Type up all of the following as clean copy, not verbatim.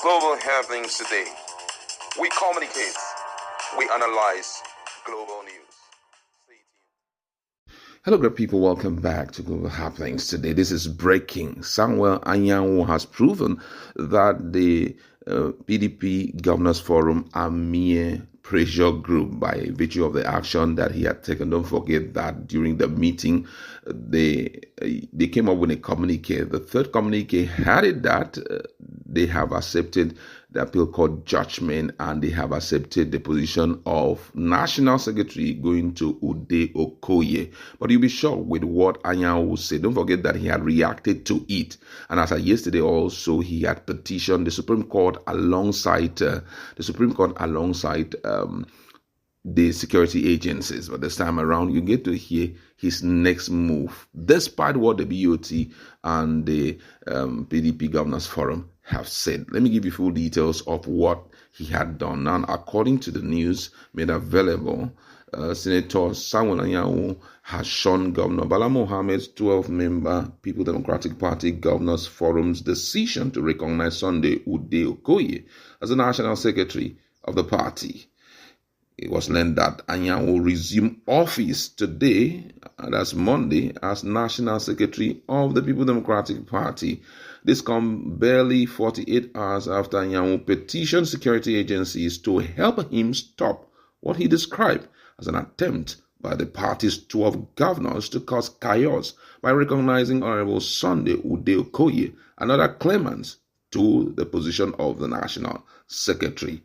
Global happenings today. We communicate, we analyze global news. Hello, great people. Welcome back to Global Happenings today. This is breaking. Samuel Anyanwu has proven that the PDP Governors Forum are mere pressure group by virtue of the action that he had taken. Don't forget that during the meeting, they came up with a communique. The third communique had it that they have accepted the appeal court judgment and they have accepted the position of National Secretary going to Ude Okoye. But you'll be shocked with what Anyanwu said. Don't forget that he had reacted to it. And as of yesterday also, he had petitioned the Supreme Court alongside the security agencies. But this time around, you get to hear his next move, despite what the BoT and the PDP Governors Forum have said. Let me give you full details of what he had done. Now, according to the news made available, Senator Samuel Anyanwu has shown Governor Bala Mohammed's 12-member People Democratic Party Governors Forum's decision to recognize Sunday Ude Okoye as the National Secretary of the party. It was learned that Anyanwu will resume office today, that's Monday, as National Secretary of the People Democratic Party. This comes barely 48 hours after Anyanwu petitioned security agencies to help him stop what he described as an attempt by the party's 12 governors to cause chaos by recognizing Honorable Sunday Ude Okoye and other claimants to the position of the National Secretary.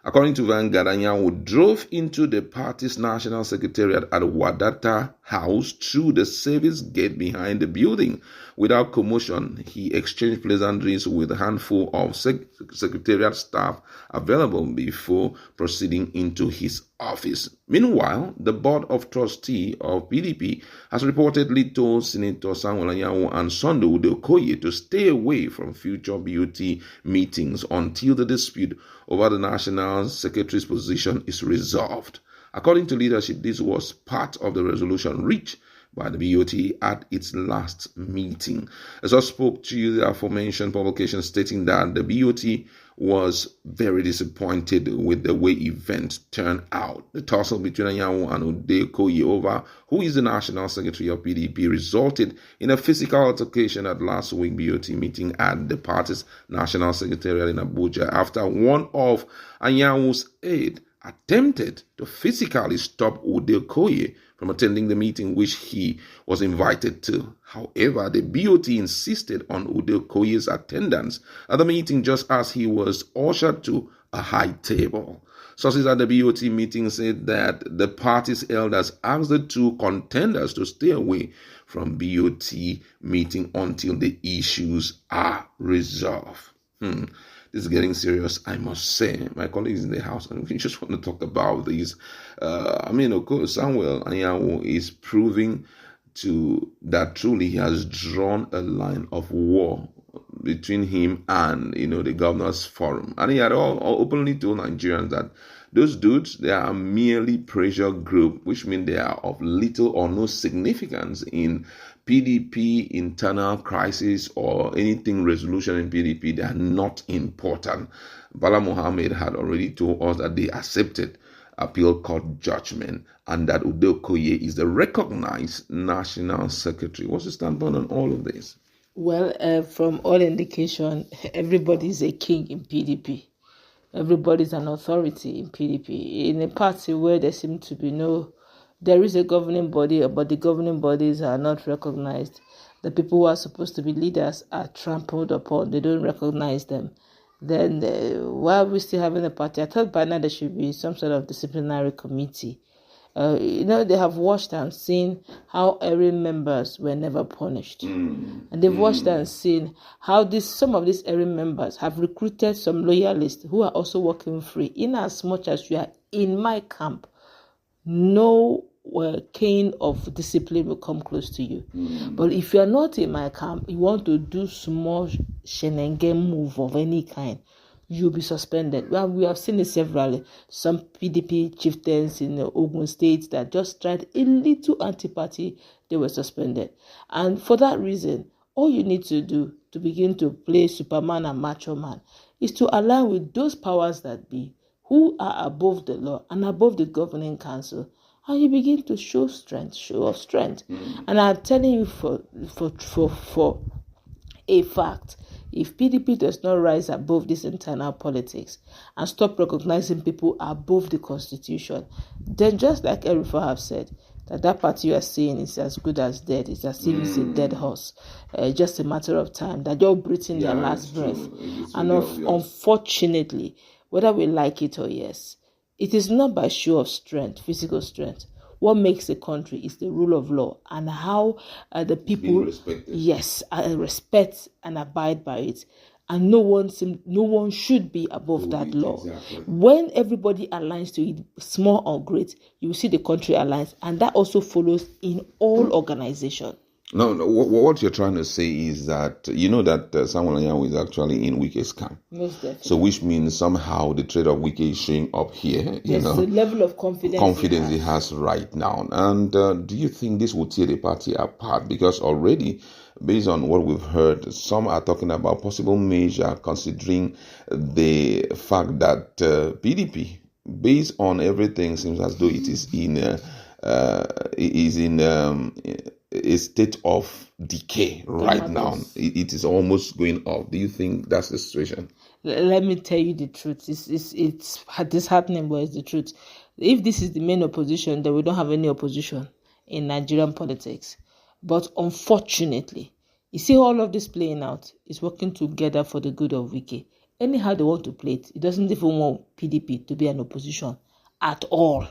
According to Vanguard, Anyanwu drove into the party's national secretariat at Wadata House through the service gate behind the building. Without commotion, he exchanged pleasantries with a handful of secretariat staff available before proceeding into his office. Meanwhile, the Board of Trustees of PDP has reportedly told Senator Samuel Anyanwu and Sunday Ude Okoye to stay away from future BoT meetings until the dispute over the National Secretary's position is resolved. According to leadership, this was part of the resolution reached by the BoT at its last meeting. As I spoke to you, the aforementioned publication stating that the BoT was very disappointed with the way events turned out. The tussle between Anyanwu and Ude Okoye over who is the National Secretary of PDP resulted in a physical altercation at last week's BoT meeting at the party's National Secretariat in Abuja after one of Anyanwu's aides attempted to physically stop Ude Okoye from attending the meeting which he was invited to. However, the BoT insisted on Ude Okoye's attendance at the meeting just as he was ushered to a high table. Sources at the BoT meeting said that the party's elders asked the two contenders to stay away from BoT meeting until the issues are resolved. This is getting serious, I must say. My colleagues in the house, and we just want to talk about this. Of course, Samuel Anyanwu is proving that truly he has drawn a line of war between him and, the Governors Forum. And he had all openly told Nigerians that those dudes, they are merely pressure group, which means they are of little or no significance in PDP internal crisis or anything resolution in PDP. They are not important. Bala Mohammed had already told us that they accepted appeal court judgment and that Ude Okoye is the recognized National Secretary. What's the standpoint on all of this? Well, from all indication, everybody is a king in PDP. Everybody is an authority in PDP. In a party where there seems to be there is a governing body, but the governing bodies are not recognized. The people who are supposed to be leaders are trampled upon. They don't recognize them. Then why are we still having a party? I thought by now there should be some sort of disciplinary committee. They have watched and seen how erring members were never punished. And they've watched and seen how some of these erring members have recruited some loyalists who are also working free. In as much as you are in my camp, no cane of discipline will come close to you. But if you are not in my camp, you want to do small shenanigans move of any kind, you'll be suspended. Well, we have seen it severally. Some PDP chieftains in the Ogun State that just tried a little anti-party, they were suspended. And for that reason, all you need to do to begin to play Superman and Macho Man is to align with those powers that be who are above the law and above the governing council. And you begin to show of strength. And I'm telling you for a fact, if PDP does not rise above this internal politics and stop recognizing people above the constitution, then just like Erifa have said, that party you are saying is as good as dead. It's as if it's a dead horse. Just a matter of time that they're breathing their last breath. And unfortunately, whether we like it or yes, it is not by show of strength, physical strength. What makes a country is the rule of law and how the people respect and abide by it. And no one should be above that law. Exactly. When everybody aligns to it, small or great, you will see the country aligns, and that also follows in all organizations. No, what you're trying to say is that you know that Samuel Anyanwu is actually in Wike's camp. Most definitely. So which means somehow the trade of Wike is showing up here. There's a level of confidence he has right now. And do you think this will tear the party apart? Because already, based on what we've heard, some are talking about possible measure considering the fact that PDP, based on everything, seems as though it is in a state of decay right now. It is almost going off. Do you think that's the situation? Let me tell you the truth. It's disheartening, but it's the truth. If this is the main opposition, then we don't have any opposition in Nigerian politics. But unfortunately, you see all of this playing out is working together for the good of Wike. Anyhow they want to play it, it doesn't even want PDP to be an opposition at all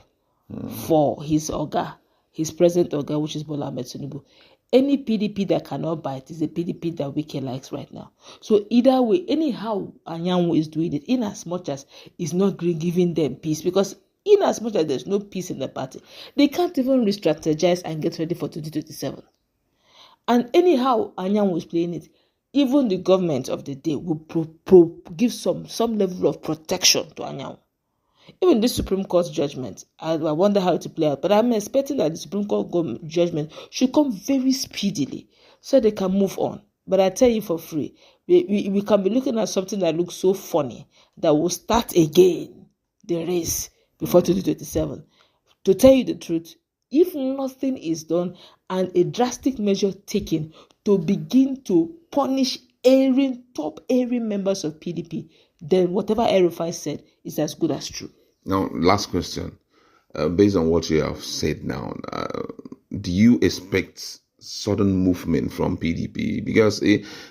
for his present Oga, which is Bola Ahmed Tinubu. Any PDP that cannot bite is a PDP that Wike likes right now. So either way, anyhow Anyanwu is doing it, in as much as it's not giving them peace, because in as much as there's no peace in the party, they can't even re-strategize and get ready for 2027. And anyhow Anyanwu is playing it, even the government of the day will give some level of protection to Anyanwu. Even this Supreme Court judgment, I wonder how it will play out. But I'm expecting that the Supreme Court judgment should come very speedily so they can move on. But I tell you for free, we can be looking at something that looks so funny that will start again the race before 2027. To tell you the truth, if nothing is done and a drastic measure taken to begin to punish top members of PDP, then whatever Erifai said is as good as true. Now, last question. Based on what you have said now, do you expect sudden movement from PDP? Because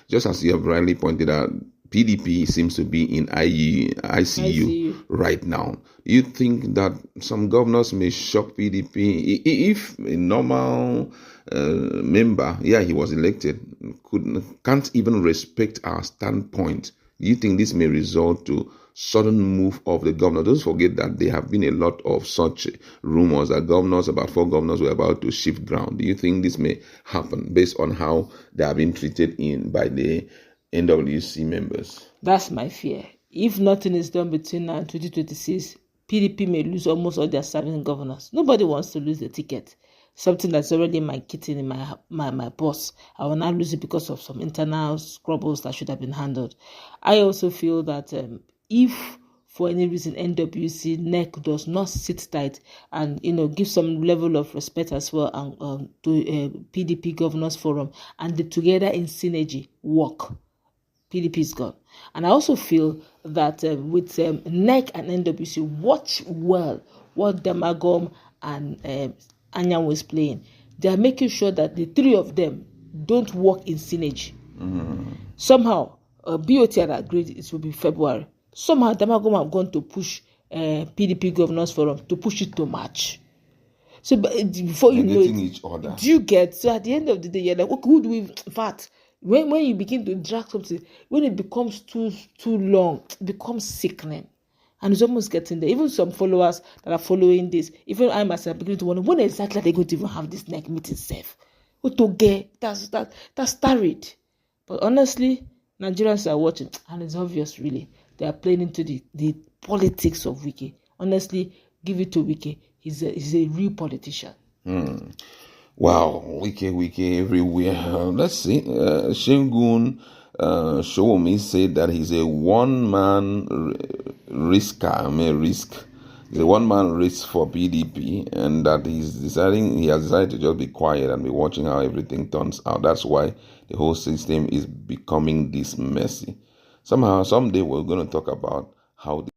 just as you have rightly pointed out, PDP seems to be in ICU right now. Do you think that some governors may shock PDP? If a normal member, he was elected, can't even respect our standpoint, do you think this may result to sudden move of the governor? Don't forget that there have been a lot of such rumors that about 4 governors were about to shift ground. Do you think this may happen based on how they have been treated by the NWC members? That's my fear. If nothing is done between now and 2026, PDP may lose almost all their serving governors. Nobody wants to lose the ticket. Something that's already in my kitchen, in my boss. I will not lose it because of some internal squabbles that should have been handled. I also feel that if for any reason NWC neck does not sit tight and give some level of respect as well to PDP Governors Forum, and they together in synergy work, PDP is gone. And I also feel that with NEC and NWC, watch well what Damagom and Anyanwu is playing. They are making sure that the 3 of them don't work in synergy. Somehow, BoT had agreed it will be February. Somehow, Damagom have gone to push PDP Governors Forum to push it to March. So before you know it, each other. Do you get? So at the end of the day, you're like, okay, who do we? In fact, when you begin to drag something, when it becomes too long, it becomes sickening. And it's almost getting there. Even some followers that are following this, even I myself beginning to wonder when exactly are they going to even have this neck meeting safe? That's starried. But honestly, Nigerians are watching, and it's obvious really. They are playing into the politics of Wike. Honestly, give it to Wike. He's a real politician. Wow, Wike everywhere. Let's see. Shengun Showumi said that he's a one-man risk. He's a one-man risk for PDP, and that he has decided to just be quiet and be watching how everything turns out. That's why the whole system is becoming this messy. Someday we're going to talk about how